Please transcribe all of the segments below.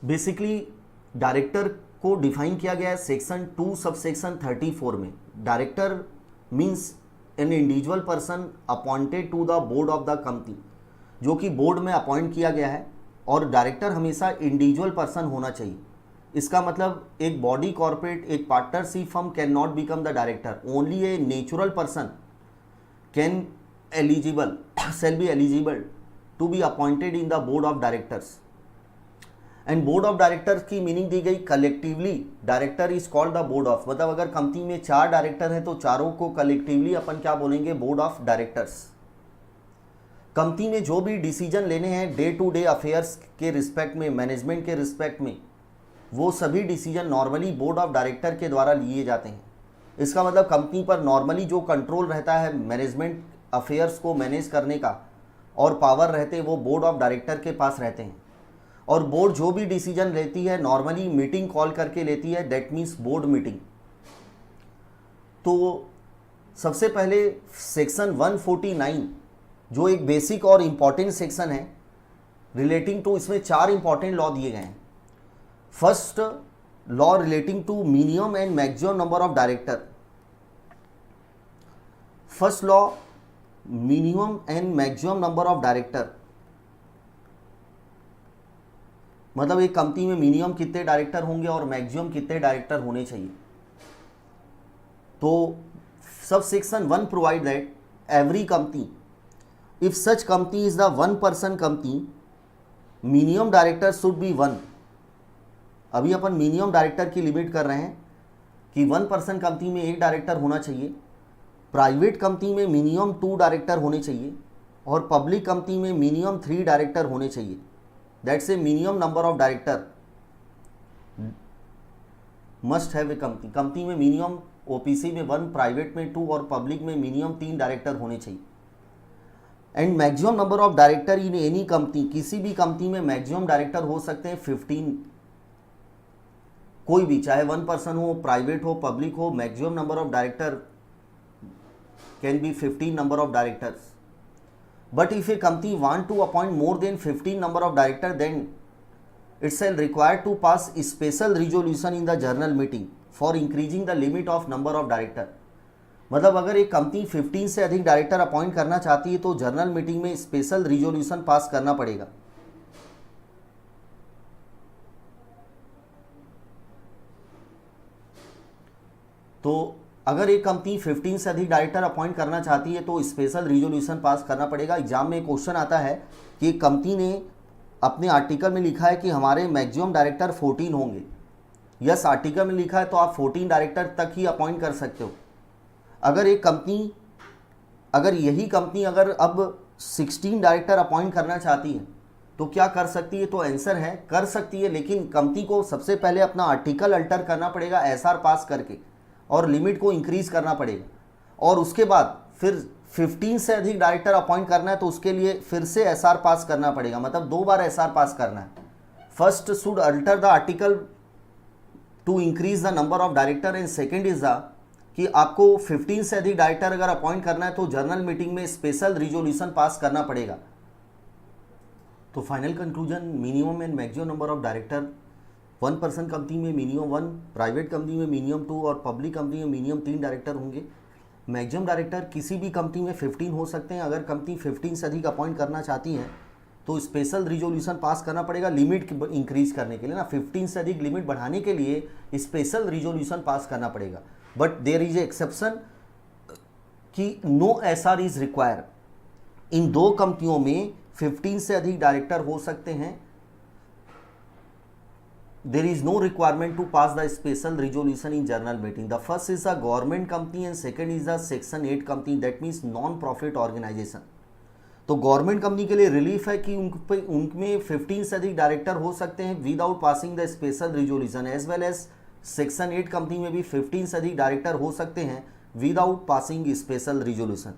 Basically director को define किया गया है सेक्शन 2 सब सेक्शन 34 में। Director means an individual person appointed to the board of the company, जो कि बोर्ड में अपॉइंट किया गया है। और डायरेक्टर हमेशा इंडिविजुअल पर्सन होना चाहिए। इसका मतलब एक बॉडी कॉर्पोरेट, एक partnership firm can not become the director. Only a natural person can eligible shall be eligible to be appointed in the board of directors। And board of directors की meaning दी गई collectively director is called the board of, मतलब अगर company में 4 director हैं तो चारों को collectively अपन क्या बोलेंगे, बोर्ड ऑफ डायरेक्टर्स। कंपनी में जो भी डिसीजन लेने हैं डे टू डे अफेयर्स के रिस्पेक्ट में, मैनेजमेंट के रिस्पेक्ट में, वो सभी decision normally board of director के द्वारा लिए जाते हैं। इसका मतलब कंपनी पर नॉर्मली जो कंट्रोल रहता है मैनेजमेंट अफेयर्स को मैनेज करने का और पावर रहते हैं वो बोर्ड ऑफ डायरेक्टर के पास रहते हैं। और बोर्ड जो भी डिसीजन लेती है नॉर्मली मीटिंग कॉल करके लेती है, दैट मीन्स बोर्ड मीटिंग। तो सबसे पहले सेक्शन 149 जो एक बेसिक और इम्पॉर्टेंट सेक्शन है रिलेटिंग टू, इसमें 4 इंपॉर्टेंट लॉ दिए गए हैं। First law relating to minimum and maximum number of director. First law minimum and maximum number of director, मतलब एक कंपनी में मिनिमम कितने डायरेक्टर होंगे और मैक्सिमम कितने डायरेक्टर होने चाहिए। तो sub section 1 provide that every company if such company is the 1 person company minimum director should be 1। अभी अपन मिनिमम डायरेक्टर की लिमिट कर रहे हैं कि 1 पर्सन कंपनी में 1 डायरेक्टर होना चाहिए, प्राइवेट कंपनी में मिनिमम 2 डायरेक्टर होने चाहिए और पब्लिक कंपनी में मिनिमम 3 डायरेक्टर होने चाहिए। That's a minimum number of director must have a company. Company में मिनिमम ओपीसी में 1, प्राइवेट में 2 और पब्लिक में मिनिमम 3 डायरेक्टर होने चाहिए। And maximum number of director in any company, किसी भी कंपनी में मैक्सिमम डायरेक्टर हो सकते हैं 15। कोई भी, चाहे 1 पर्सन हो, प्राइवेट हो, पब्लिक हो, maximum number of director can be 15 number of directors। But if a company want to appoint more than 15 number of director, then it shall require to pass a special resolution in the general meeting for increasing the limit of number of director। मतलब अगर एक company 15 से अधिक director appoint करना चाहती है तो general meeting में स्पेशल रिजोल्यूशन पास करना पड़ेगा। तो अगर एक कंपनी 15 से अधिक डायरेक्टर अपॉइंट करना चाहती है तो स्पेशल रिजोल्यूशन पास करना पड़ेगा। एग्जाम में क्वेश्चन आता है कि कंपनी ने अपने आर्टिकल में लिखा है कि हमारे मैक्सिमम डायरेक्टर 14 होंगे। यस, आर्टिकल में लिखा है तो आप 14 डायरेक्टर तक ही अपॉइंट कर सकते हो। अगर एक कंपनी, अगर यही कंपनी अगर अब 16 डायरेक्टर अपॉइंट करना चाहती है तो क्या कर सकती है? तो आंसर है कर सकती है, लेकिन कंपनी को सबसे पहले अपना आर्टिकल अल्टर करना पड़ेगा एसआर पास करके और लिमिट को इंक्रीज करना पड़ेगा। और उसके बाद फिर 15 से अधिक डायरेक्टर अपॉइंट करना है तो उसके लिए फिर से एसआर पास करना पड़ेगा, मतलब 2 बार एसआर पास करना है। First should alter the article to increase the number of director and second is the कि आपको 15 से अधिक डायरेक्टर अगर अपॉइंट करना है तो जनरल मीटिंग में स्पेशल रिजोल्यूशन पास करना पड़ेगा। तो final conclusion, minimum and maximum number of director 1 person company में मिनिमम 1, प्राइवेट कंपनी में मिनिमम 2 और पब्लिक कंपनी में मिनिमम 3 डायरेक्टर होंगे। मैक्सिमम डायरेक्टर किसी भी कंपनी में 15 हो सकते हैं। अगर कंपनी 15 से अधिक अपॉइंट करना चाहती है तो स्पेशल रिजोल्यूशन पास करना पड़ेगा लिमिट इंक्रीज करने के लिए ना, 15 से अधिक लिमिट बढ़ाने के लिए स्पेशल रिजोल्यूशन पास करना पड़ेगा। But there is a exception कि नो एसआर इज रिक्वायर। इन 2 कंपनियों में 15 से अधिक डायरेक्टर हो सकते हैं। There is no requirement to pass the special resolution in general meeting. The first is a government company and second is a section 8 company, that means non-profit organization। तो government company के लिए relief है कि उनमें 15 से अधिक director हो सकते हैं without passing the special resolution, as well as section 8 company में भी 15 से अधिक डायरेक्टर हो सकते हैं without passing special resolution.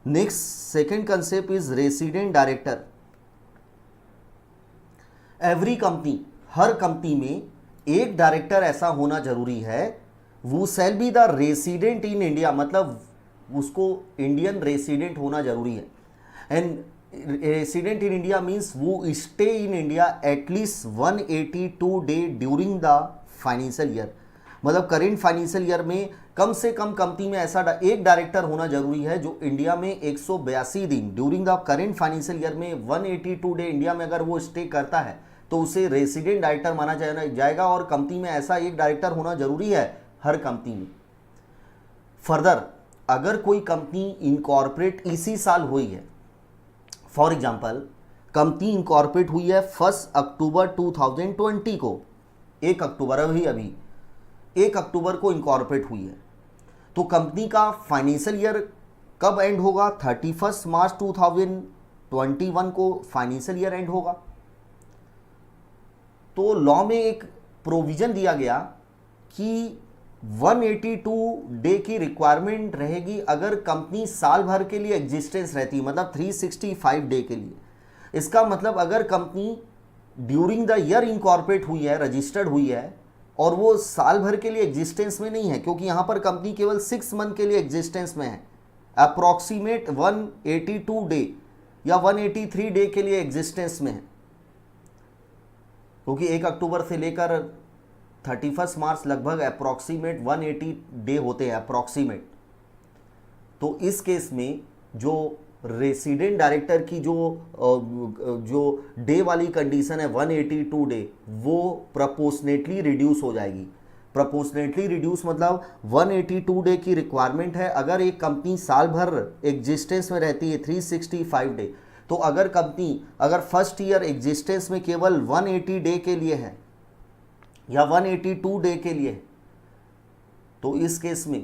Next second concept is resident director. Every company, हर कंपनी में एक डायरेक्टर ऐसा होना जरूरी है, वो shall be the resident in India, मतलब उसको इंडियन रेसिडेंट होना जरूरी है। And resident in India means वो stay in India at least 182 day during the financial year. मतलब करेंट फाइनेंशियल ईयर में कम से कम कंपनी में ऐसा एक डायरेक्टर होना जरूरी है जो इंडिया में 182 दिन during the current financial year में 182 डे इंडिया में अगर वो स्टे करता है तो उसे रेसिडेंट डायरेक्टर माना जाएगा, और कंपनी में ऐसा एक डायरेक्टर होना जरूरी है हर कंपनी में। फर्दर अगर कोई कंपनी इनकॉर्पोरेट इसी साल हुई है, फॉर एग्जांपल कंपनी इनकॉर्पोरेट हुई है 1 अक्टूबर 2020 को, 1 अक्टूबर अभी 1 अक्टूबर को इनकॉर्पोरेट हुई है, तो कंपनी का फाइनेंशियल ईयर कब एंड होगा? 31 मार्च 2021 को फाइनेंशियल ईयर एंड होगा। तो लॉ में एक प्रोविजन दिया गया कि 182 डे की रिक्वायरमेंट रहेगी अगर कंपनी साल भर के लिए एग्जिस्टेंस रहती है, मतलब 365 डे के लिए। इसका मतलब अगर company during the year incorporate हुई है, रजिस्टर्ड हुई है, और वो साल भर के लिए एग्जिस्टेंस में नहीं है, क्योंकि यहां पर कंपनी केवल 6 मंथ के लिए एग्जिस्टेंस में है, अप्रॉक्सीमेट 182 डे या 183 डे के लिए एग्जिस्टेंस में है, क्योंकि 1 अक्टूबर से लेकर 31 मार्च लगभग अप्रॉक्सीमेट 180 डे होते हैं अप्रॉक्सीमेट। तो इस केस में जो रेसिडेंट डायरेक्टर की जो डे वाली कंडीशन है 182 डे, वो प्रोपोर्शनेटली रिड्यूस हो जाएगी। प्रोपोर्शनेटली रिड्यूस मतलब 182 डे की रिक्वायरमेंट है अगर एक कंपनी साल भर एग्जिस्टेंस में रहती है 365 डे, तो अगर कंपनी अगर फर्स्ट ईयर एग्जिस्टेंस में केवल 180 डे के लिए है या 182 डे के लिए, तो इस केस में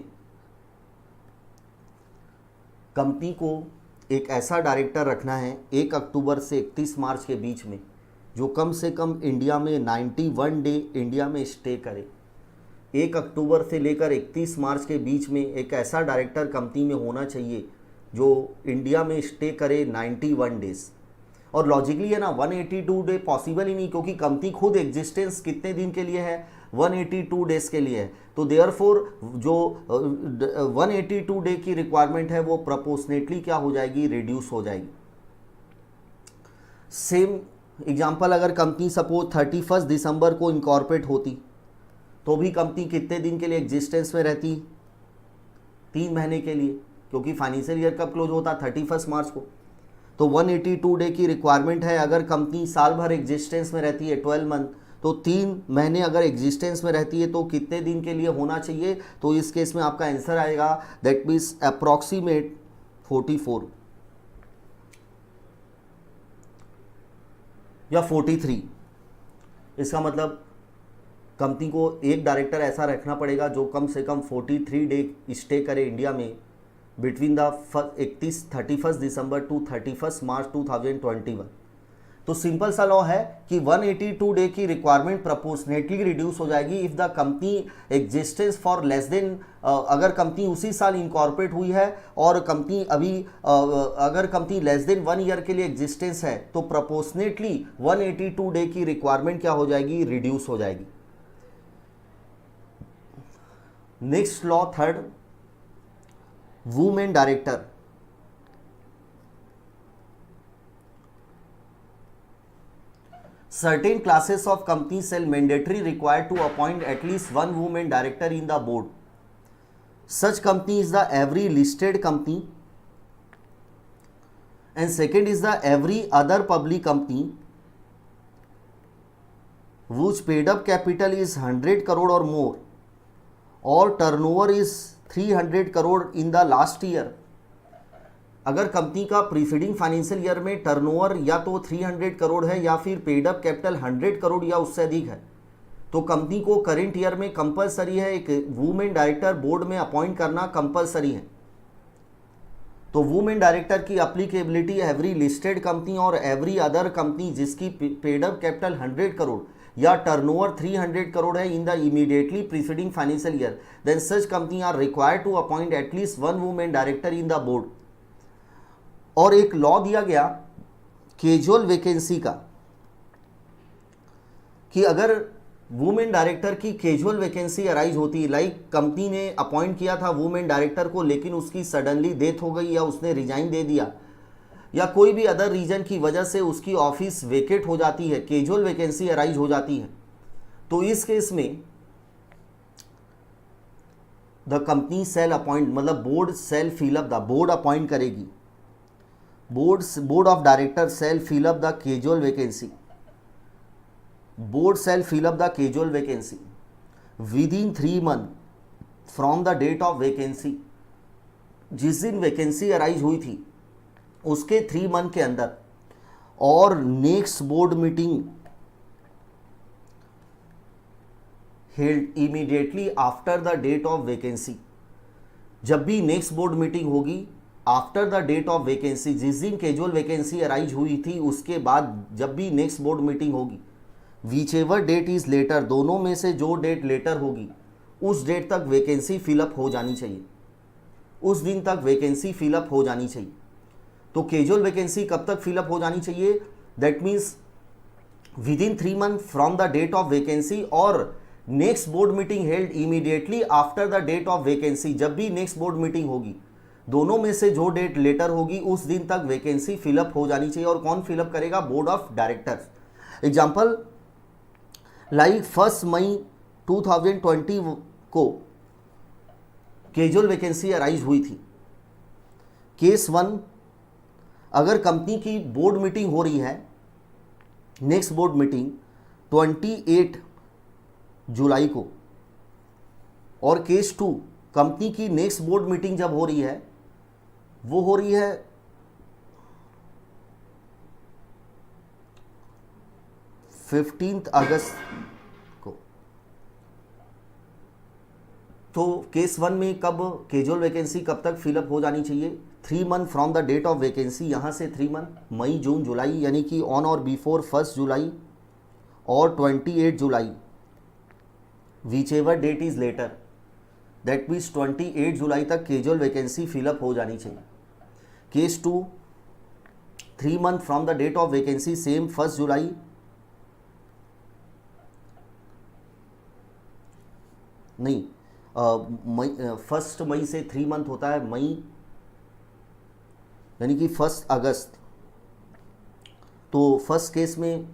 कंपनी को एक ऐसा डायरेक्टर रखना है 1 अक्टूबर से 31 मार्च के बीच में जो कम से कम इंडिया में 91 डे इंडिया में स्टे करे। 1 अक्टूबर से लेकर 31 मार्च के बीच में एक ऐसा डायरेक्टर कंपनी में होना चाहिए जो इंडिया में स्टे करे 91 डेज। और लॉजिकली है ना 182 डे पॉसिबल ही नहीं, क्योंकि कंपनी खुद एग्जिस्टेंस कितने दिन के लिए है? 182 डेज के लिए है। तो देयरफॉर जो 182 डे की रिक्वायरमेंट है वो प्रोपोर्शनेटली क्या हो जाएगी? रिड्यूस हो जाएगी। सेम एग्जांपल अगर कंपनी सपोज 31 दिसंबर को इनकॉर्पोरेट होती तो भी कंपनी कितने दिन के लिए एग्जिस्टेंस में रहती? 3 महीने के लिए, क्योंकि फाइनेंशियल ईयर कब क्लोज होता? 31 मार्च को। तो 182 डे की रिक्वायरमेंट है अगर कंपनी साल भर एग्जिस्टेंस में रहती है 12 मंथ, तो 3 महीने अगर एग्जिस्टेंस में रहती है तो कितने दिन के लिए होना चाहिए? तो इस केस में आपका आंसर आएगा दैट मीन्स अप्रॉक्सीमेट 44 या 43। इसका मतलब कंपनी को एक डायरेक्टर ऐसा रखना पड़ेगा जो कम से कम 43 डे स्टे करे इंडिया में बिटवीन द 31 दिसंबर टू 31 मार्च 2021। तो सिंपल सा लॉ है कि 182 डे की रिक्वायरमेंट प्रोपोर्शनेटली रिड्यूस हो जाएगी if the company existence for less than, अगर कंपनी उसी साल इनकॉर्पोरेट हुई है और कंपनी अभी अगर कंपनी लेस देन 1 ईयर के लिए एग्जिस्टेंस है तो प्रोपोर्शनेटली 182 डे की रिक्वायरमेंट क्या हो जाएगी? रिड्यूस हो जाएगी। Next law third, women director. Certain classes of companies shall mandatory required to appoint at least one woman director in the board. Such company is the every listed company, and second is the every other public company whose paid up capital is 100 crore or more or turnover is 300 crore in the last year. अगर company का preceding financial year में turnover या तो 300 करोड़ है या फिर paid up capital 100 crore या उससे अधिक है, तो कंपनी को करेंट ईयर में कंपलसरी है एक वुमेन डायरेक्टर बोर्ड में अपॉइंट करना कंपलसरी है। तो वुमेन डायरेक्टर की अप्लीकेबिलिटी एवरी लिस्टेड कंपनी और एवरी अदर कंपनी जिसकी पेड अप कैपिटल 100 करोड़ या टर्नओवर 300 करोड़ है in the immediately preceding financial year, then such company are required to appoint at least one women director in the board. और एक law दिया गया casual vacancy का कि अगर वुमेन डायरेक्टर की कैजुअल वैकेंसी अराइज होती है, लाइक कंपनी ने अपॉइंट किया था वुमेन डायरेक्टर को लेकिन उसकी सडनली डेथ हो गई या उसने रिजाइन दे दिया, या कोई भी अदर रीजन की वजह से उसकी ऑफिस वेकेट हो जाती है, कैजुअल वैकेंसी अराइज हो जाती है, तो इस केस में द कंपनी सेल अपॉइंट, मतलब board shall fill up the, board appoint करेगी, board of director shall fill up the casual vacancy, board shall fill up the casual vacancy within 3 month from the date of vacancy. जिस दिन vacancy arise हुई थी उसके 3 month के अंदर, और next board meeting held immediately after the date of vacancy. जब भी नेक्स्ट बोर्ड मीटिंग होगी after the date of vacancy, जिस दिन कैजुअल वैकेंसी अराइज हुई थी उसके बाद जब भी नेक्स्ट बोर्ड मीटिंग होगी, whichever date is later, दोनों में से जो डेट लेटर होगी उस डेट तक वैकेंसी फिलअप हो जानी चाहिए, उस दिन तक वैकेंसी फिलअप हो जानी चाहिए। तो कैजुअल वैकेंसी कब तक फिलअप हो जानी चाहिए? That means within 3 month from the date of vacancy, और next board meeting held immediately after the date of vacancy. जब भी नेक्स्ट बोर्ड मीटिंग होगी, दोनों में से जो डेट लेटर होगी उस दिन तक वैकेंसी फिलअप हो जानी चाहिए। और कौन फिलअप करेगा? Board of directors. Example like 1 मई 2020 को कैजुअल वैकेंसी अराइज हुई थी। केस 1, अगर कंपनी की बोर्ड मीटिंग हो रही है, नेक्स्ट बोर्ड मीटिंग 28 जुलाई को, और केस 2, कंपनी की नेक्स्ट बोर्ड मीटिंग जब हो रही है वो हो रही है 15 अगस्त को। तो केस 1 में कब कैजुअल वैकेंसी कब तक फिलअप हो जानी चाहिए? 3 month from the date of vacancy, यहाँ से 3 मंथ, मई जून जुलाई, यानी कि ऑन और बिफोर 1 जुलाई और 28 जुलाई, whichever date is later, that means 28 जुलाई तक कैजुअल वैकेंसी फिलअप हो जानी चाहिए। Case 2, 3 month from the date of vacancy, same 1 जुलाई, नहीं, 1 मई से 3 मंथ होता है, मई यानी कि 1 अगस्त। तो फर्स्ट केस में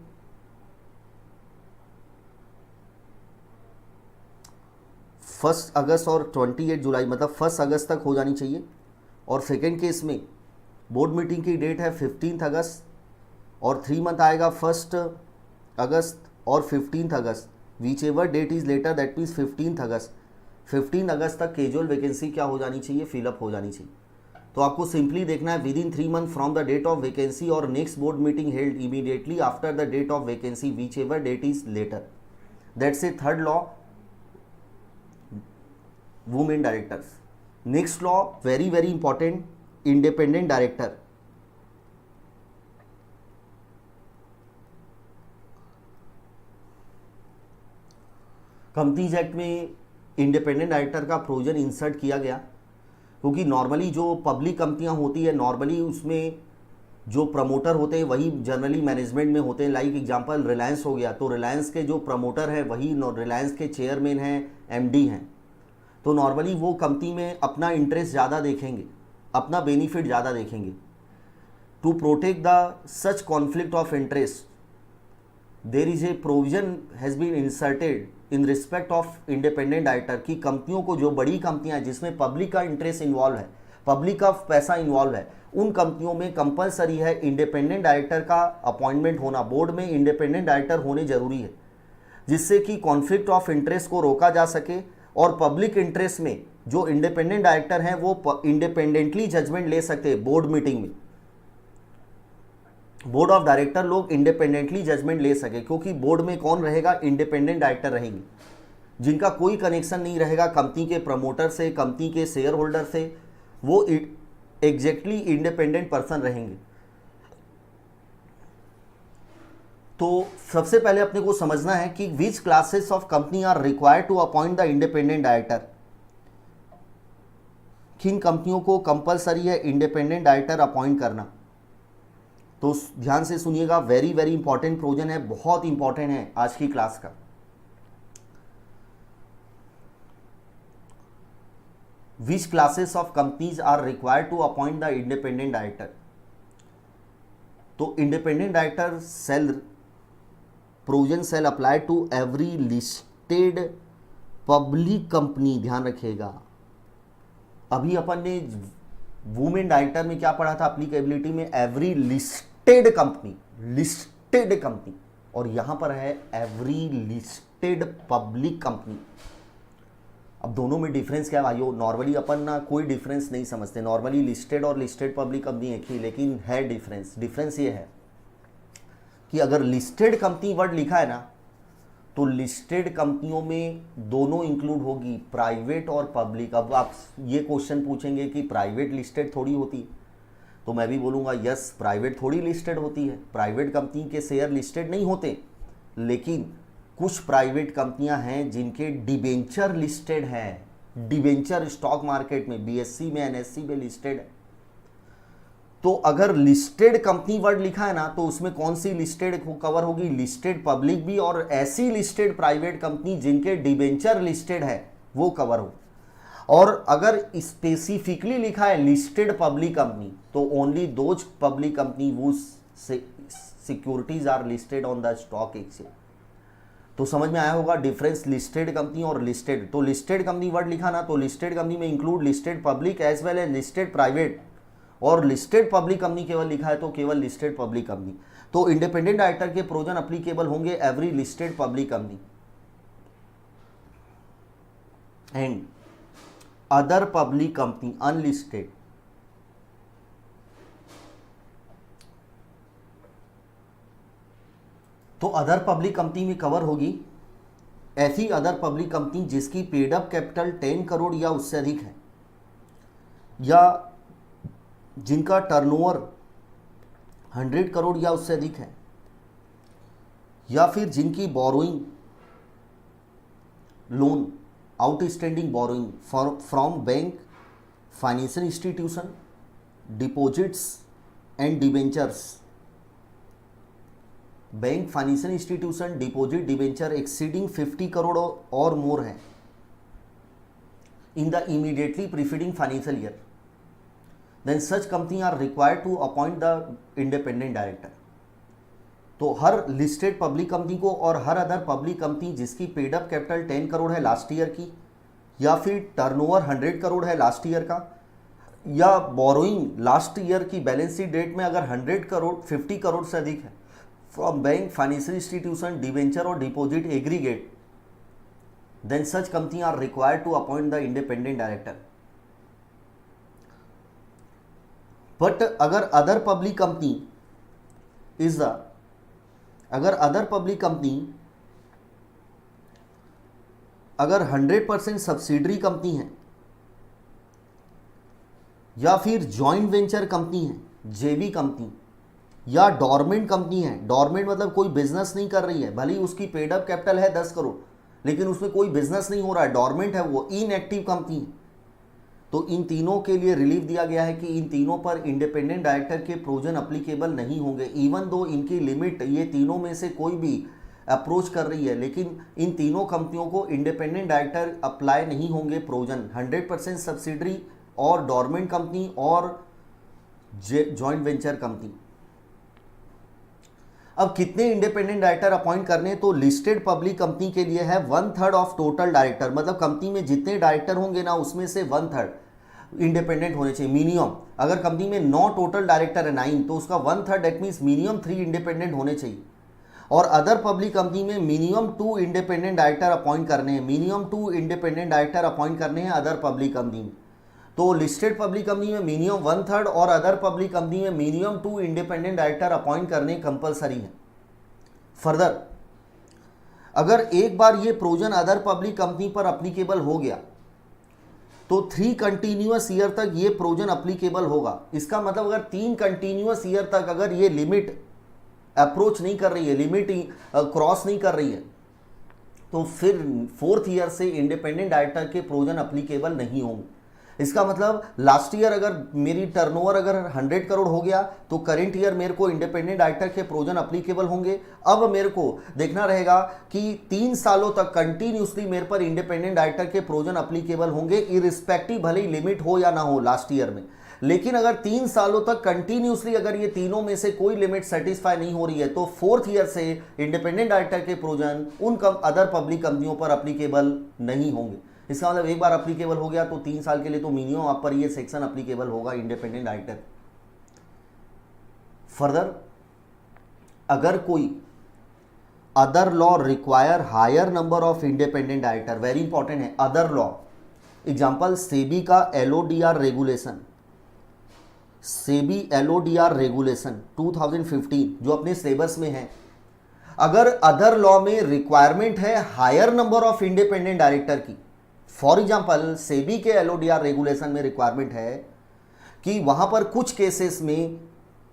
1 अगस्त और 28 जुलाई, मतलब 1 अगस्त तक हो जानी चाहिए। और सेकेंड केस में बोर्ड मीटिंग की डेट है 15 अगस्त, और 3 मंथ आएगा 1 अगस्त और 15 अगस्त, whichever date is later, that means 15 अगस्त। 15 अगस्त तक कैजुअल वैकेंसी क्या हो जानी चाहिए? फिलअप हो जानी चाहिए। तो आपको सिंपली देखना है within 3 month from the date of vacancy, और next board meeting held immediately after the date of vacancy, whichever date is later. That's a third law, women directors. Next law very very important, independent director. Companies act में independent director का provision insert किया गया, क्योंकि normally जो public कंपनियां होती है, normally उसमें जो प्रमोटर होते हैं वही जनरली मैनेजमेंट में होते हैं। लाइक एग्जांपल रिलायंस हो गया, तो रिलायंस के जो प्रमोटर हैं वही रिलायंस के चेयरमैन हैं, एमडी हैं। तो नॉर्मली वो कंपनी में अपना इंटरेस्ट ज़्यादा देखेंगे, अपना बेनिफिट ज़्यादा देखेंगे। To protect the such conflict of interest, there is a provision has been inserted in respect of independent director, की कंपनियों को, जो बड़ी कंपनियां हैं जिसमें पब्लिक का इंटरेस्ट इन्वॉल्व है, पब्लिक का पैसा इन्वॉल्व है, उन कंपनियों में कंपलसरी है इंडिपेंडेंट डायरेक्टर का अपॉइंटमेंट होना। बोर्ड में इंडिपेंडेंट डायरेक्टर होने जरूरी है, जिससे कि कॉन्फ्लिक्ट ऑफ इंटरेस्ट को रोका जा सके, और पब्लिक इंटरेस्ट में जो इंडिपेंडेंट डायरेक्टर हैं वो इंडिपेंडेंटली जजमेंट ले सकते हैं। बोर्ड मीटिंग में बोर्ड ऑफ डायरेक्टर लोग इंडिपेंडेंटली जजमेंट ले सके, क्योंकि बोर्ड में कौन रहेगा? इंडिपेंडेंट डायरेक्टर रहेंगे, जिनका कोई कनेक्शन नहीं रहेगा कंपनी के प्रमोटर से, कंपनी के शेयर होल्डर से। वो एग्जैक्टली इंडिपेंडेंट पर्सन रहेंगे। तो सबसे पहले अपने को समझना है कि which classes of company are required to appoint the independent director. किन कंपनियों को कंपलसरी है इंडिपेंडेंट डायरेक्टर अपॉइंट करना? तो ध्यान से सुनिएगा, वेरी वेरी इंपॉर्टेंट प्रोविजन है, बहुत इंपॉर्टेंट है आज की क्लास का। Which classes of companies are required to appoint the independent director? तो independent director shall provision shall apply to every listed public company, ध्यान रखिएगा। अभी अपन ने वुमेन डायरेक्टर में क्या पढ़ा था एप्लीकेबिलिटी में, every listed company, listed company, और यहां पर है एवरी लिस्टेड पब्लिक कंपनी। अब दोनों में डिफरेंस क्या है भाइयों? नॉर्मली अपन ना कोई डिफरेंस नहीं समझते, नॉर्मली लिस्टेड और लिस्टेड पब्लिक कंपनी एक ही, लेकिन है डिफरेंस। डिफरेंस ये है कि अगर लिस्टेड कंपनी वर्ड लिखा है ना, तो लिस्टेड कंपनियों में दोनों इंक्लूड होगी, प्राइवेट और पब्लिक। अब आप ये क्वेश्चन पूछेंगे कि प्राइवेट लिस्टेड थोड़ी होती, तो मैं भी बोलूँगा यस, प्राइवेट थोड़ी लिस्टेड होती है। प्राइवेट कंपनी के शेयर लिस्टेड नहीं होते, लेकिन कुछ प्राइवेट कंपनियां हैं जिनके डिबेंचर लिस्टेड हैं, डिबेंचर स्टॉक मार्केट में, बीएससी में, एनएससी में लिस्टेड है। तो अगर लिस्टेड कंपनी वर्ड लिखा है ना, तो उसमें कौन सी लिस्टेड कवर होगी? लिस्टेड पब्लिक भी, और ऐसी लिस्टेड प्राइवेट कंपनी जिनके डिबेंचर लिस्टेड है वो कवर हो। और अगर स्पेसिफिकली लिखा है लिस्टेड पब्लिक कंपनी, तो only those public company whose securities are listed on the stock exchange. तो समझ में आया होगा डिफरेंस लिस्टेड कंपनी और लिस्टेड। तो लिस्टेड कंपनी वर्ड लिखा ना, तो लिस्टेड कंपनी में include listed public as well as listed private, और लिस्टेड पब्लिक कंपनी केवल लिखा है तो केवल लिस्टेड पब्लिक कंपनी। तो इंडिपेंडेंट डायरेक्टर के प्रोविजन अप्लीकेबल होंगे every listed public company and other public company unlisted. तो अदर पब्लिक कंपनी में कवर होगी ऐसी अदर पब्लिक कंपनी जिसकी पेड अप कैपिटल 10 करोड़ या उससे अधिक है, या जिनका टर्नओवर 100 करोड़ या उससे अधिक है, या फिर जिनकी borrowing loan outstanding borrowing from bank, financial institution, deposits and debentures, bank, financial institution, deposit, debenture exceeding 50 crore और मोर है in the immediately preceding financial year, then such company are required to appoint the independent director. तो हर listed public company को और हर other public company जिसकी paid up capital 10 crore है last year की, या फिर टर्नओवर 100 करोड़ है लास्ट ईयर का, या बोरोइंग लास्ट ईयर की बैलेंस शीट डेट में अगर 100 करोड़ 50 करोड़ से अधिक है from bank, financial institution, debenture और deposit aggregate, then such company are required to appoint the independent director. But अगर other public company is the, अगर अदर पब्लिक कंपनी अगर 100% सब्सिडरी कंपनी है, या फिर जॉइंट वेंचर कंपनी है, जेवी company, या डॉर्मेंट कंपनी है, डॉर्मेंट मतलब कोई बिजनेस नहीं कर रही है, भले ही उसकी पेड अप कैपिटल है 10 करोड़ लेकिन उसमें कोई बिजनेस नहीं हो रहा है, डॉर्मेंट है, वो इनएक्टिव कंपनी है, तो इन तीनों के लिए रिलीफ दिया गया है कि इन तीनों पर इंडिपेंडेंट डायरेक्टर के प्रोविजन अप्लीकेबल नहीं होंगे। इवन दो इनकी लिमिट ये तीनों में से कोई भी अप्रोच कर रही है, लेकिन इन तीनों कंपनियों को इंडिपेंडेंट डायरेक्टर अप्लाई नहीं होंगे प्रोविजन। 100% सब्सिडरी और डॉर्मेंट कंपनी और जॉइंट वेंचर कंपनी। अब कितने इंडिपेंडेंट डायरेक्टर अपॉइंट करने? तो लिस्टेड पब्लिक कंपनी के लिए है 1/3 ऑफ टोटल डायरेक्टर, मतलब कंपनी में जितने डायरेक्टर होंगे ना उसमें से 1/3 इंडिपेंडेंट होने चाहिए मिनिमम। अगर कंपनी में 9 टोटल डायरेक्टर है 9, तो उसका 1/3 दैट मीन्स मिनिमम 3 इंडिपेंडेंट होने चाहिए। और अदर पब्लिक कंपनी में मिनिमम 2 इंडिपेंडेंट डायरेक्टर अपॉइंट करने हैं, मिनिमम 2 इंडिपेंडेंट डायरेक्टर अपॉइंट करने हैं अदर पब्लिक कंपनी में। तो लिस्टेड पब्लिक कंपनी में मिनिमम 1/3 और अदर पब्लिक कंपनी में मिनिमम 2 इंडिपेंडेंट डायरेक्टर अपॉइंट करने कंपलसरी है। फर्दर अगर एक बार ये प्रोविजन अदर पब्लिक कंपनी पर अप्लीकेबल हो गया तो 3 कंटिन्यूअस ईयर तक ये प्रोविजन अप्लीकेबल होगा। इसका मतलब अगर 3 कंटिन्यूअस ईयर तक अगर ये लिमिट अप्रोच नहीं कर रही है, लिमिट क्रॉस नहीं कर रही है, तो फिर 4th ईयर से इंडिपेंडेंट डायरेक्टर के प्रोविजन अप्लीकेबल नहीं होंगे। इसका मतलब लास्ट ईयर अगर मेरी टर्नओवर अगर 100 करोड़ हो गया तो करेंट ईयर मेरे को इंडिपेंडेंट डायरेक्टर के प्रोविजन अप्लीकेबल होंगे। अब मेरे को देखना रहेगा कि 3 सालों तक कंटिन्यूसली मेरे पर इंडिपेंडेंट डायरेक्टर के प्रोविजन अप्लीकेबल होंगे, इरिस्पेक्टिव भले ही लिमिट हो या ना हो लास्ट ईयर में। लेकिन अगर 3 सालों तक कंटिन्यूसली अगर ये तीनों में से कोई लिमिट सेटिस्फाई नहीं हो रही है तो 4th ईयर से इंडिपेंडेंट डायरेक्टर के प्रोविजन उन अदर पब्लिक कंपनियों पर अप्लीकेबल नहीं होंगे। इसका मतलब एक बार अप्लीकेबल हो गया तो 3 साल के लिए तो मिनिमम आप पर ये सेक्शन अप्लीकेबल होगा इंडिपेंडेंट डायरेक्टर। फर्दर, अगर कोई other law require higher number of independent director, very important है अदर लॉ, एग्जांपल सेबी का LODR regulation, SEBI LODR regulation 2015 जो अपने सिलेबस में है, अगर अदर लॉ में रिक्वायरमेंट है higher number of independent director की, फॉर एग्जांपल सेबी के एलओडीआर रेगुलेशन में रिक्वायरमेंट है कि वहां पर कुछ केसेस में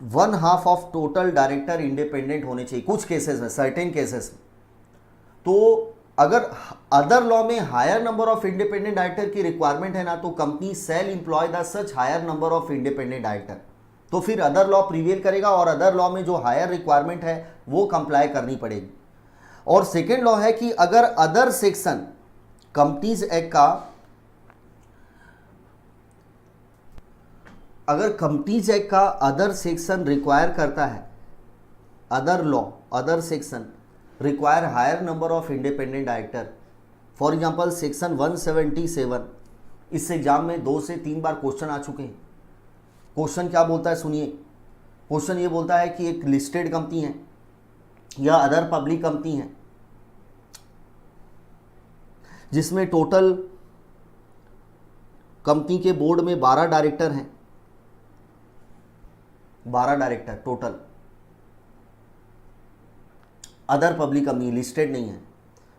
1/2 ऑफ टोटल डायरेक्टर इंडिपेंडेंट होने चाहिए, कुछ केसेस में, सर्टेन केसेस में। तो अगर अदर लॉ में higher number of independent director की रिक्वायरमेंट है ना, तो company shall employ the such higher number of independent director, तो फिर अदर लॉ प्रीवेल करेगा और अदर लॉ में जो हायर रिक्वायरमेंट है वो कंप्लाई करनी पड़ेगी। और सेकेंड लॉ है कि अगर अदर सेक्शन कंपनीज एक्ट का, अगर कंपनीज एक्ट का अदर सेक्शन रिक्वायर करता है, other law other section require higher number of independent director, for example section 177, इस एग्जाम में 2 से 3 बार क्वेश्चन आ चुके हैं। क्वेश्चन क्या बोलता है सुनिए, क्वेश्चन ये बोलता है कि एक लिस्टेड कंपनी है या अदर पब्लिक कंपनी है जिसमें टोटल कंपनी के बोर्ड में 12 डायरेक्टर हैं, 12 director total, other public company listed नहीं है,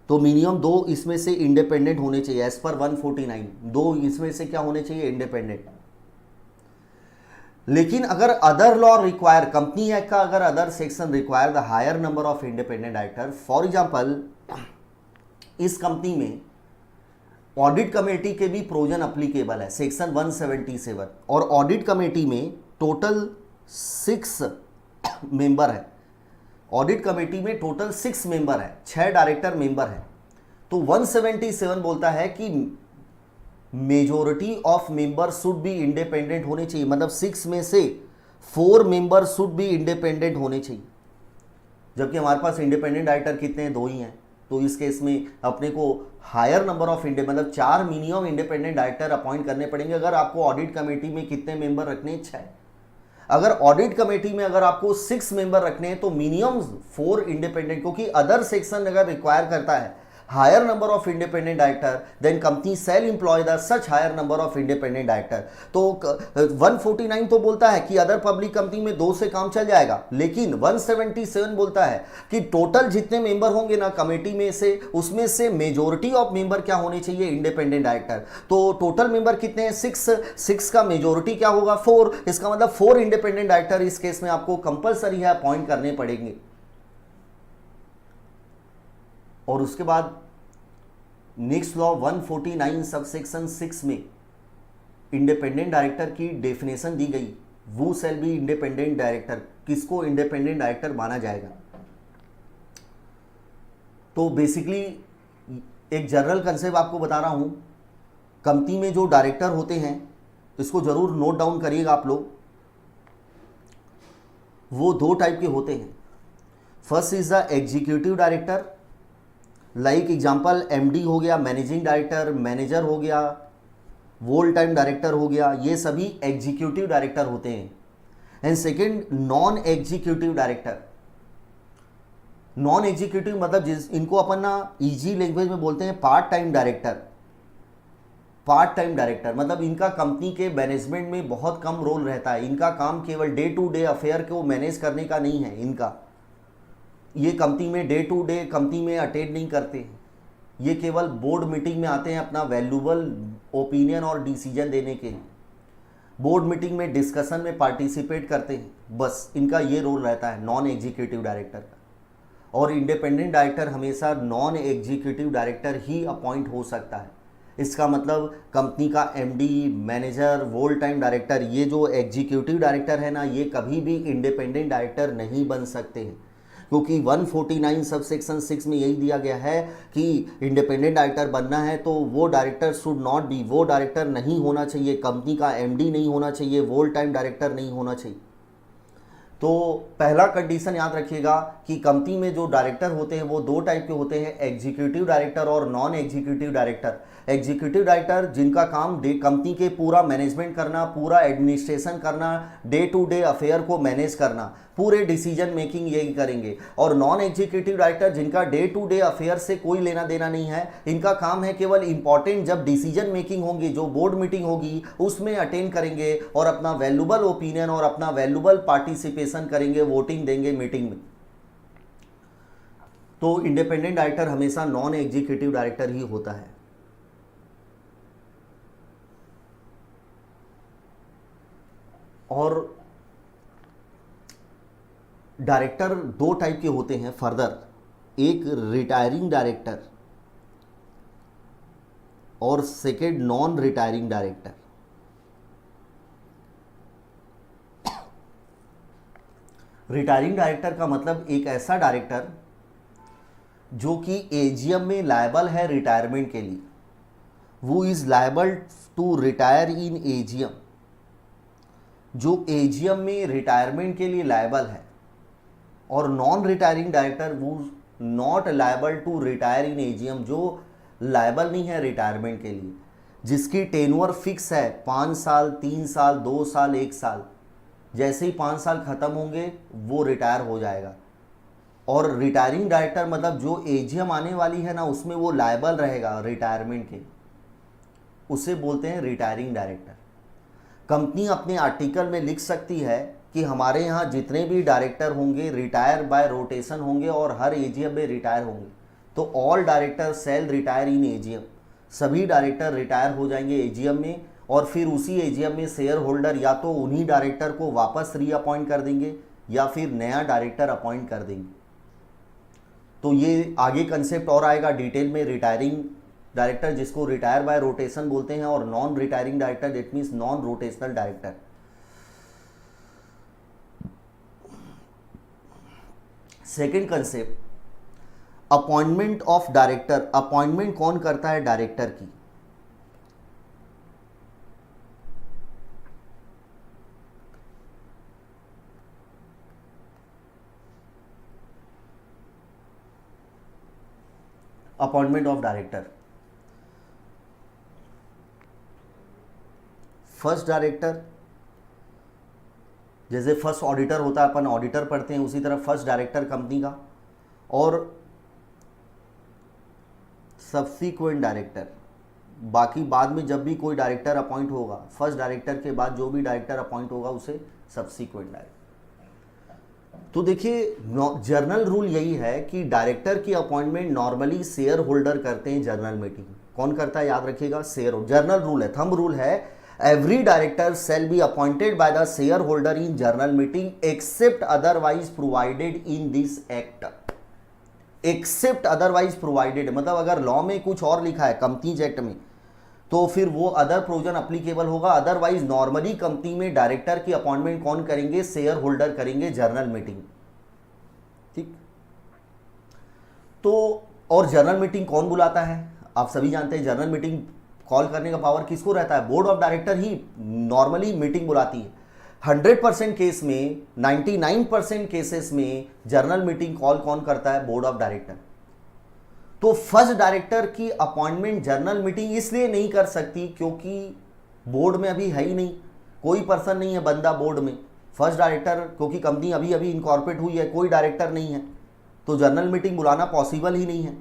तो मिनिमम 2 इसमें से इंडिपेंडेंट होने चाहिए एज पर 149, 2 इसमें से क्या होने चाहिए, इंडिपेंडेंट। लेकिन अगर other law require, company act का अगर other section require the higher number of independent director, for example इस कंपनी में ऑडिट कमेटी के भी प्रोविजन अप्लीकेबल है, सेक्शन 177, और ऑडिट कमेटी में टोटल 6 मेंबर है, ऑडिट कमेटी में टोटल 6 मेंबर है, 6 डायरेक्टर मेंबर है। तो 177 बोलता है कि majority of member should be independent होने चाहिए, मतलब 6 में से 4 मेंबर शुड बी इंडिपेंडेंट होने चाहिए, जबकि हमारे पास इंडिपेंडेंट डायरेक्टर कितने हैं, 2 ही हैं। तो इस केस में अपने को हायर नंबर ऑफ मतलब 4 मिनिमम इंडिपेंडेंट डायरेक्टर अपॉइंट करने पड़ेंगे। अगर आपको ऑडिट कमेटी में कितने मेंबर रखने हैं, 6। अगर ऑडिट कमेटी में अगर आपको 6 मेंबर रखने हैं तो मिनिमम 4 इंडिपेंडेंट, क्योंकि अदर सेक्शन अगर रिक्वायर करता है higher number of independent director, then company shall employ the such higher number of independent director. तो 149 तो बोलता है कि अदर पब्लिक कंपनी में 2 से काम चल जाएगा, लेकिन 177 बोलता है कि टोटल जितने मेंबर होंगे ना कमेटी में से, उसमें से मेजोरिटी ऑफ मेंबर क्या होने चाहिए, इंडिपेंडेंट डायरेक्टर। तो टोटल मेंबर कितने हैं, 6 का मेजोरिटी क्या होगा, 4। इसका मतलब 4 इंडिपेंडेंट डायरेक्टर इस केस में आपको कंपलसरी है अपॉइंट करने पड़ेंगे। और उसके बाद नेक्स्ट लॉ 149 सबसेक्शन 6 में इंडिपेंडेंट डायरेक्टर की डेफिनेशन दी गई, वो सेल बी इंडिपेंडेंट डायरेक्टर, किसको इंडिपेंडेंट डायरेक्टर माना जाएगा। तो बेसिकली एक जनरल कंसेप्ट आपको बता रहा हूं, कंपनी में जो डायरेक्टर होते हैं, इसको जरूर नोट डाउन करिएगा आप लोग, वो 2 टाइप के होते हैं। First is the executive director, like example MD हो गया, मैनेजिंग डायरेक्टर, मैनेजर हो गया, वोल टाइम डायरेक्टर हो गया, ये सभी एग्जीक्यूटिव डायरेक्टर होते हैं। And second non executive director. Non executive मतलब इनको अपन ना इजी लैंग्वेज में बोलते हैं part time director. Part time director मतलब इनका कंपनी के मैनेजमेंट में बहुत कम रोल रहता है, इनका काम केवल डे टू डे अफेयर को मैनेज करने का नहीं है, इनका ये कंपनी में डे टू डे कंपनी में अटेंड नहीं करते, ये केवल बोर्ड मीटिंग में आते हैं अपना वैल्यूबल ओपिनियन और डिसीजन देने के लिए, बोर्ड मीटिंग में डिस्कशन में पार्टिसिपेट करते हैं, बस इनका ये रोल रहता है नॉन एग्जीक्यूटिव डायरेक्टर का। और इंडिपेंडेंट डायरेक्टर हमेशा नॉन एग्जीक्यूटिव डायरेक्टर ही अपॉइंट हो सकता है। इसका मतलब कंपनी का एमडी, मैनेजर, वोल टाइम डायरेक्टर, ये जो एग्जीक्यूटिव डायरेक्टर है ना, ये कभी भी इंडिपेंडेंट डायरेक्टर नहीं बन सकते हैं, क्योंकि 149 सब सेक्शन 6 में यही दिया गया है कि इंडिपेंडेंट डायरेक्टर बनना है तो वो डायरेक्टर शुड नॉट बी, वो डायरेक्टर नहीं होना चाहिए, कंपनी का एमडी नहीं होना चाहिए, वोल टाइम डायरेक्टर नहीं होना चाहिए। तो पहला कंडीशन याद रखिएगा कि कंपनी में जो डायरेक्टर होते हैं वो दो टाइप के होते हैं, एग्जीक्यूटिव डायरेक्टर और non executive director. Executive director जिनका काम कंपनी के पूरा मैनेजमेंट करना, पूरा एडमिनिस्ट्रेशन करना, डे टू डे अफेयर को मैनेज करना, पूरे डिसीजन मेकिंग यही करेंगे। और नॉन एग्जीक्यूटिव डायरेक्टर जिनका डे टू डे अफेयर से कोई लेना देना नहीं है, इनका काम है केवल इंपॉर्टेंट जब डिसीजन मेकिंग होंगी, जो बोर्ड मीटिंग होगी उसमें अटेंड करेंगे और अपना वैल्यूबल ओपिनियन और अपना वैल्यूबल पार्टिसिपेशन करेंगे, वोटिंग देंगे मीटिंग में। तो इंडिपेंडेंट डायरेक्टर हमेशा नॉन एग्जीक्यूटिव डायरेक्टर ही होता है। और डायरेक्टर दो टाइप के होते हैं फर्दर, एक रिटायरिंग डायरेक्टर और second non retiring director. Retiring director का मतलब एक ऐसा डायरेक्टर जो कि एजीएम में लायबल है रिटायरमेंट के लिए, वो is liable to retire in AGM, जो एजीएम में रिटायरमेंट के लिए लायबल है। और नॉन रिटायरिंग डायरेक्टर वो not liable to retire in AGM, जो लायबल नहीं है रिटायरमेंट के लिए, जिसकी टेन्योर फिक्स है 5 साल, 3 साल, 2 साल, 1 साल। जैसे ही 5 साल खत्म होंगे वो रिटायर हो जाएगा। और रिटायरिंग डायरेक्टर मतलब जो एजीएम आने वाली है ना उसमें वो लायबल रहेगा रिटायरमेंट के, उसे बोलते हैं रिटायरिंग डायरेक्टर। कंपनी अपने आर्टिकल में लिख सकती है कि हमारे यहाँ जितने भी डायरेक्टर होंगे रिटायर बाय रोटेशन होंगे और हर एजीएम में रिटायर होंगे। तो all director shall retire in AGM, सभी डायरेक्टर रिटायर हो जाएंगे एजीएम में और फिर उसी एजीएम में शेयर होल्डर या तो उन्हीं डायरेक्टर को वापस रीअपॉइंट कर देंगे या फिर नया डायरेक्टर अपॉइंट कर देंगे। तो ये आगे कंसेप्ट और आएगा डिटेल में। रिटायरिंग डायरेक्टर जिसको रिटायर बाय रोटेशन बोलते हैं और non retiring director that means non rotational director. Second concept appointment of director. Appointment कौन करता है डायरेक्टर की? Appointment of director, first director, जैसे फर्स्ट ऑडिटर होता है, अपन ऑडिटर पढ़ते हैं, उसी तरह फर्स्ट डायरेक्टर कंपनी का, और सब्सीक्वेंट डायरेक्टर। बाकी बाद में जब भी कोई डायरेक्टर अपॉइंट होगा, फर्स्ट डायरेक्टर के बाद जो भी डायरेक्टर अपॉइंट होगा उसे सब्सीक्वेंट डायरेक्टर। तो देखिए जर्नल रूल यही है कि डायरेक्टर की अपॉइंटमेंट नॉर्मली शेयर होल्डर करते हैं जनरल मीटिंग। कौन करता है याद रखिएगा, शेयर। जर्नल रूल है, थंब रूल है, every director shall be appointed by the share holder in general meeting except otherwise provided in this act. Except otherwise provided मतलब अगर लॉ में कुछ और लिखा है कंपनीज एक्ट में तो फिर वो अदर प्रोविजन अप्लीकेबल होगा। अदरवाइज नॉर्मली कंपनी में डायरेक्टर की अपॉइंटमेंट कौन करेंगे? शेयर होल्डर करेंगे जनरल मीटिंग। ठीक, तो और जनरल मीटिंग कौन बुलाता है? आप सभी जानते हैं जनरल मीटिंग कॉल करने का पावर किसको रहता है? Board of director he normally meeting बुलाती है। 100% केस में, 99% केसेस में जनरल मीटिंग कॉल कौन करता है? Board of director. तो फर्स्ट डायरेक्टर की अपॉइंटमेंट जनरल मीटिंग इसलिए नहीं कर सकती क्योंकि बोर्ड में अभी है ही नहीं, कोई पर्सन नहीं है बंदा बोर्ड में। फर्स्ट डायरेक्टर, क्योंकि कंपनी अभी अभी इनकॉर्पोरेट हुई है, कोई डायरेक्टर नहीं है, तो जनरल मीटिंग बुलाना पॉसिबल ही नहीं है।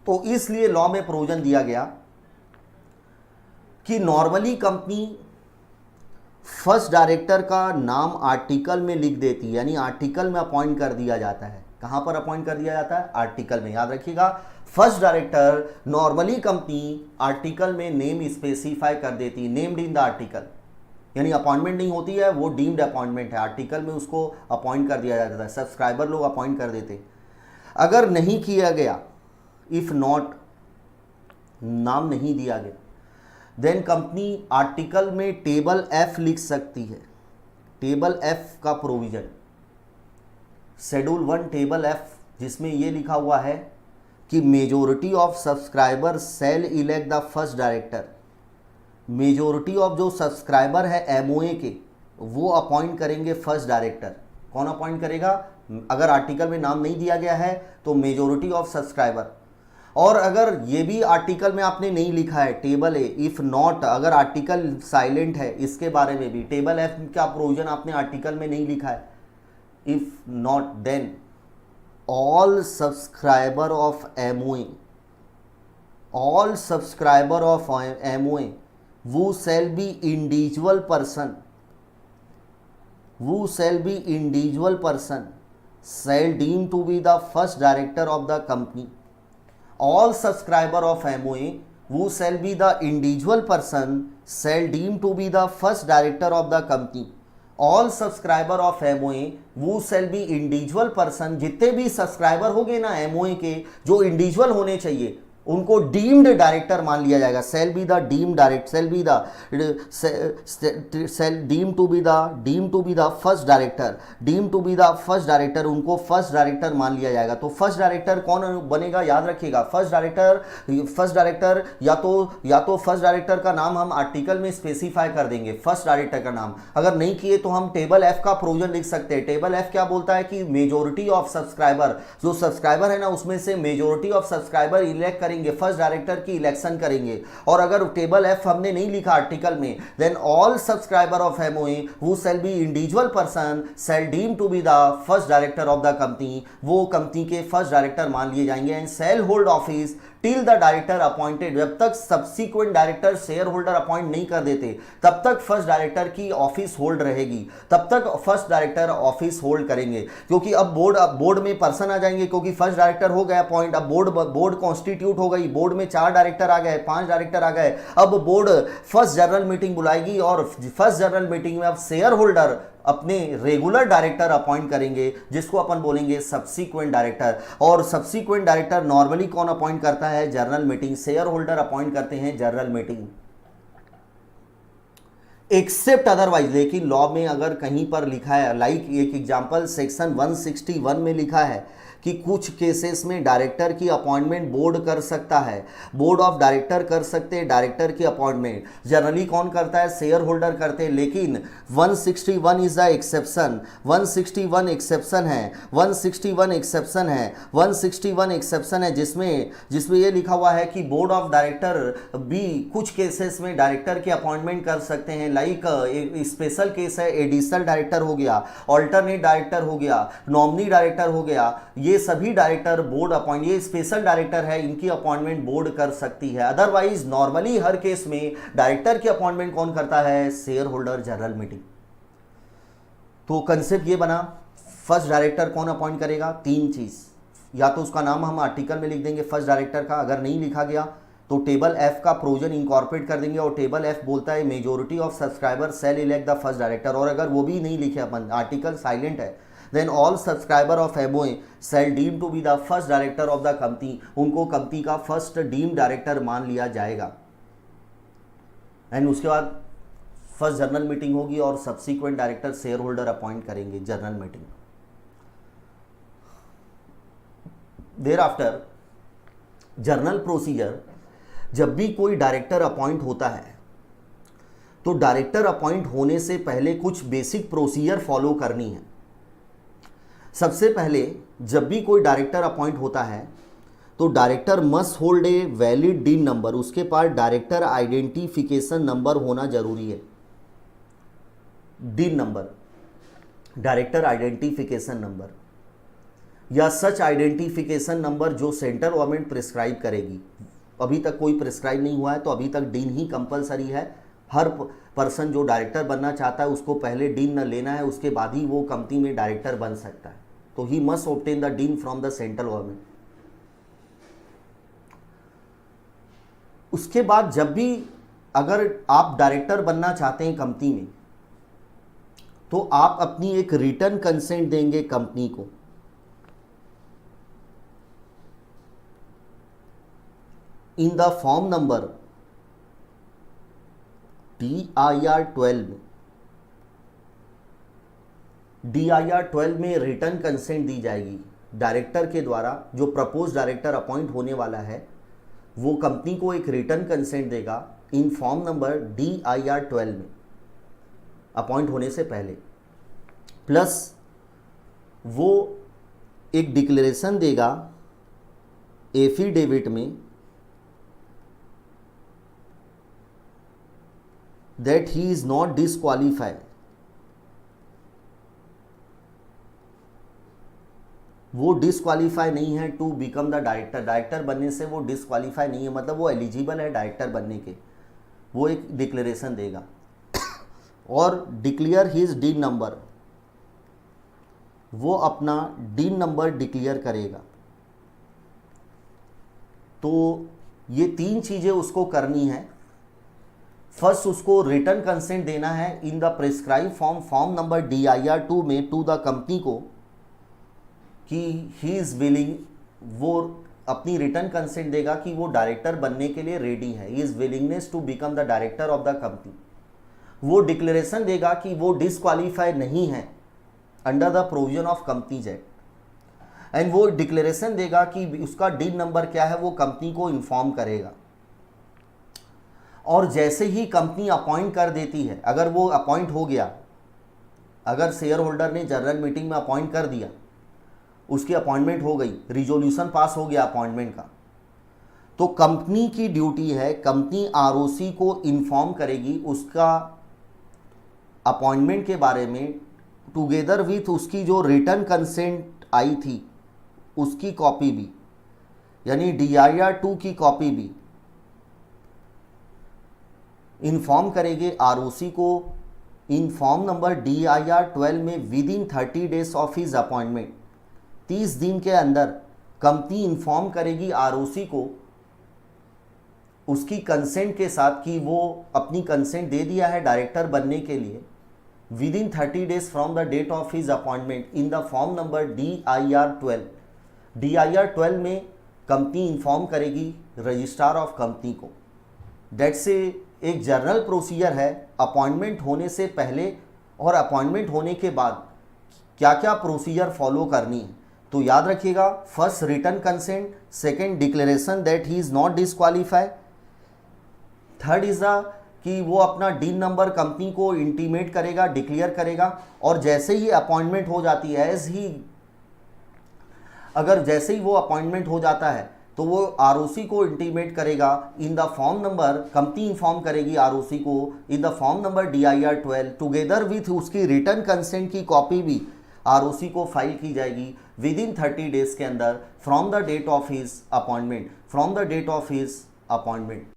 तो इसलिए लॉ में प्रोविजन दिया गया कि नॉर्मली कंपनी फर्स्ट डायरेक्टर का नाम आर्टिकल में लिख देती है, यानी आर्टिकल में अपॉइंट कर दिया जाता है। कहां पर अपॉइंट कर दिया जाता है? आर्टिकल में। याद रखिएगा, first director normally company article में नेम स्पेसिफाई कर देती है, नेम्ड इन द आर्टिकल, यानी अपॉइंटमेंट नहीं होती है, वो डीम्ड अपॉइंटमेंट है, आर्टिकल में उसको अपॉइंट कर दिया जाता है, सब्सक्राइबर लोग अपॉइंट कर देते। अगर नहीं किया गया, इफ नॉट, नाम नहीं दिया गया, देन कंपनी आर्टिकल में टेबल एफ लिख सकती है। टेबल एफ का प्रोविजन, शेड्यूल 1 टेबल एफ, जिसमें ये लिखा हुआ है कि majority of subscriber shall elect the first director. Majority of जो सब्सक्राइबर है एमओए के, वो अपॉइंट करेंगे फर्स्ट डायरेक्टर। कौन अपॉइंट करेगा? अगर आर्टिकल में नाम नहीं दिया गया है तो मेजोरिटी ऑफ सब्सक्राइबर। और अगर ये भी आर्टिकल में आपने नहीं लिखा है टेबल ए, इफ नॉट, अगर आर्टिकल साइलेंट है, इसके बारे में भी टेबल एफ का प्रोविजन आपने आर्टिकल में नहीं लिखा है, if not then all subscriber of MOA, all subscriber of MOA who shall be individual person, who shall be individual person shall deem to be the first director of the company. All subscriber of MOA who shall be the individual person shall deem to be the first director of the company. All subscriber of MOA वो cell B individual person, जितने भी subscriber हो गए ना MOA के जो individual होने चाहिए, उनको डीम्ड डायरेक्टर मान लिया जाएगा। Shall be the deemed direct, shall be the shall deem to be the first director, deem to be the first director, उनको फर्स्ट डायरेक्टर मान लिया जाएगा। तो फर्स्ट डायरेक्टर कौन बनेगा, याद रखिएगा। फर्स्ट डायरेक्टर या तो फर्स्ट डायरेक्टर का नाम हम आर्टिकल में स्पेसिफाई कर देंगे, फर्स्ट डायरेक्टर का नाम। अगर नहीं किए तो हम टेबल एफ का प्रोविजन लिख सकते हैं। टेबल एफ क्या बोलता है कि मेजोरिटी ऑफ सब्सक्राइबर, जो सब्सक्राइबर है ना उसमें से मेजोरिटी ऑफ सब्सक्राइबर इलेक्ट करेंगे, फर्स्ट डायरेक्टर की इलेक्शन करेंगे। और अगर टेबल एफ हमने नहीं लिखा आर्टिकल में, then all subscriber of MOA who shall be individual person shall deem to be the first director of the company, वो कंपनी के फर्स्ट डायरेक्टर मान लिए जाएंगे। And shall hold office till the director appointed, जब तक subsequent director share holder appoint नहीं कर देते तब तक फर्स्ट डायरेक्टर की ऑफिस होल्ड रहेगी, तब तक फर्स्ट डायरेक्टर ऑफिस होल्ड करेंगे। क्योंकि अब बोर्ड में पर्सन आ जाएंगे, क्योंकि फर्स्ट डायरेक्टर हो गया अपॉइंट, अब बोर्ड कॉन्स्टिट्यूट हो गई, बोर्ड में 4 डायरेक्टर आ गए, 5 डायरेक्टर आ गए। अब बोर्ड फर्स्ट जनरल मीटिंग बुलाएगी और फर्स्ट जनरल मीटिंग में अब शेयर होल्डर अपने रेगुलर डायरेक्टर अपॉइंट करेंगे, जिसको अपन बोलेंगे सब्सिक्वेंट डायरेक्टर। और सब्सिक्वेंट डायरेक्टर नॉर्मली कौन अपॉइंट करता है? General meeting. Share holder appoint करते हैं जनरल मीटिंग, एक्सेप्ट अदरवाइज। लेकिन लॉ में अगर कहीं पर लिखा है, लाइक एक एग्जांपल सेक्शन 161 में लिखा है कि कुछ केसेस में डायरेक्टर की अपॉइंटमेंट बोर्ड कर सकता है, बोर्ड ऑफ डायरेक्टर कर सकते हैं डायरेक्टर की अपॉइंटमेंट। जनरली कौन करता है? शेयर होल्डर करते हैं। लेकिन 161 इज द एक्सेप्शन, 161 एक्सेप्शन है, 161 एक्सेप्शन है, 161 एक्सेप्शन है, जिसमें ये लिखा हुआ है कि बोर्ड ऑफ डायरेक्टर भी कुछ केसेस में डायरेक्टर की अपॉइंटमेंट कर सकते हैं। लाइक स्पेशल केस है, एडिशनल डायरेक्टर हो गया, ऑल्टरनेट डायरेक्टर हो गया, नॉमिनी डायरेक्टर हो गया, ये सभी डायरेक्टर बोर्ड अपॉइंट, ये स्पेशल डायरेक्टर है, इनकी अपॉइंटमेंट बोर्ड कर सकती है। अदरवाइज नॉर्मली हर केस में डायरेक्टर की अपॉइंटमेंट कौन करता है? Share holder general meeting. तो कंसेप्ट ये बना, फर्स्ट डायरेक्टर कौन अपॉइंट करेगा? 3 चीज, या तो उसका नाम हम आर्टिकल में लिख देंगे फर्स्ट डायरेक्टर का, अगर नहीं लिखा गया तो टेबल एफ का प्रोविजन इंकॉर्पोरेट कर देंगे। और टेबल एफ बोलता है majority of subscriber shall elect the first director. और अगर वो भी नहीं लिखे अपन, आर्टिकल साइलेंट है, then all subscriber of MOA shall deem to be the first director of the company, उनको कंपनी का फर्स्ट डीम डायरेक्टर मान लिया जाएगा। एंड उसके बाद फर्स्ट जनरल मीटिंग होगी और subsequent director share holder appoint करेंगे general meeting. Thereafter journal procedure, जब भी कोई डायरेक्टर अपॉइंट होता है तो डायरेक्टर अपॉइंट होने से पहले कुछ बेसिक प्रोसीजर फॉलो करनी है। सबसे पहले जब भी कोई डायरेक्टर अपॉइंट होता है तो director must hold a valid dean number, उसके पास डायरेक्टर आइडेंटिफिकेशन नंबर होना जरूरी है। Dean number, director identification number, या सच आइडेंटिफिकेशन नंबर जो सेंट्रल गवर्नमेंट प्रिस्क्राइब करेगी। अभी तक कोई प्रिस्क्राइब नहीं हुआ है तो अभी तक डीन ही कंपलसरी है। हर पर्सन जो डायरेक्टर बनना चाहता है उसको पहले डीन न लेना है, उसके बाद ही वो कंपनी में डायरेक्टर बन सकता है। तो he must obtain the dean from the central government. उसके बाद जब भी अगर आप डायरेक्टर बनना चाहते हैं कंपनी में तो आप अपनी एक रिटर्न कंसेंट देंगे कंपनी को। In the form number TIR 12 में DIR 12 में रिटर्न कंसेंट दी जाएगी डायरेक्टर के द्वारा। जो प्रपोज डायरेक्टर अपॉइंट होने वाला है वो कंपनी को एक रिटर्न कंसेंट देगा इन फॉर्म नंबर DIR 12 में अपॉइंट होने से पहले, प्लस वो एक डिक्लेरेशन देगा एफिडेविट में that he is not disqualified. वो डिसक्वालीफाई नहीं है to become the director. Director बनने से वो डिसक्वालीफाई नहीं है, मतलब वो एलिजिबल है डायरेक्टर बनने के। वो एक डिक्लेरेशन देगा और डिक्लेयर हिज डीन नंबर, वो अपना डीन नंबर डिक्लेयर करेगा। तो ये 3 चीज़ें उसको करनी है। फर्स्ट, उसको रिटर्न कंसेंट देना है in the prescribe form number DIR 2 में टू द कंपनी को कि ही इज़ विलिंग, वो अपनी रिटर्न कंसेंट देगा कि वो डायरेक्टर बनने के लिए रेडी है। He is willingness to become the director of the company. वो डिक्लेरेशन देगा कि वो डिसक्वालीफाई नहीं है under the provision of companies act, and वो डिक्लेरेशन देगा कि उसका डीन नंबर क्या है वो कंपनी को इन्फॉर्म करेगा। और जैसे ही कंपनी अपॉइंट कर देती है, अगर वो अपॉइंट हो गया, अगर शेयर होल्डर ने जनरल मीटिंग में अपॉइंट कर दिया, उसकी अपॉइंटमेंट हो गई, रिजोल्यूशन पास हो गया अपॉइंटमेंट का, तो कंपनी की ड्यूटी है, कंपनी ROC को इन्फॉर्म करेगी उसका अपॉइंटमेंट के बारे में, टुगेदर विथ उसकी जो रिटर्न कंसेंट आई थी उसकी कॉपी भी, यानी DIR 2 की कॉपी भी इन्फॉर्म करेंगे ROC को इन फॉर्म नंबर DIR 12 में with in 30 days of his appointment. 30 दिन के अंदर कंपनी इन्फॉर्म करेगी ROC को उसकी कंसेंट के साथ कि वो अपनी कंसेंट दे दिया है डायरेक्टर बनने के लिए within 30 days from the date of his appointment in the form number DIR 12। DIR 12 में कंपनी इन्फॉर्म करेगी रजिस्ट्रार ऑफ कंपनी को। दैट्स एक जनरल प्रोसीजर है अपॉइंटमेंट होने से पहले और अपॉइंटमेंट होने के बाद क्या क्या प्रोसीजर फॉलो करनी है। तो याद रखिएगा, first return consent, second declaration that he is not disqualified, third is कि वो अपना डीन नंबर कंपनी को इंटीमेट करेगा, डिक्लेयर करेगा, और जैसे ही अपॉइंटमेंट हो जाती है अगर जैसे ही वो अपॉइंटमेंट हो जाता है तो वो ROC को इंटीमेट करेगा in the form number, company inform करेगी ROC को in the form number DIR 12 together with उसकी रिटर्न कंसेंट की कॉपी भी ROC को फाइल की जाएगी विद इन 30 डेज के अंदर from the date of his appointment.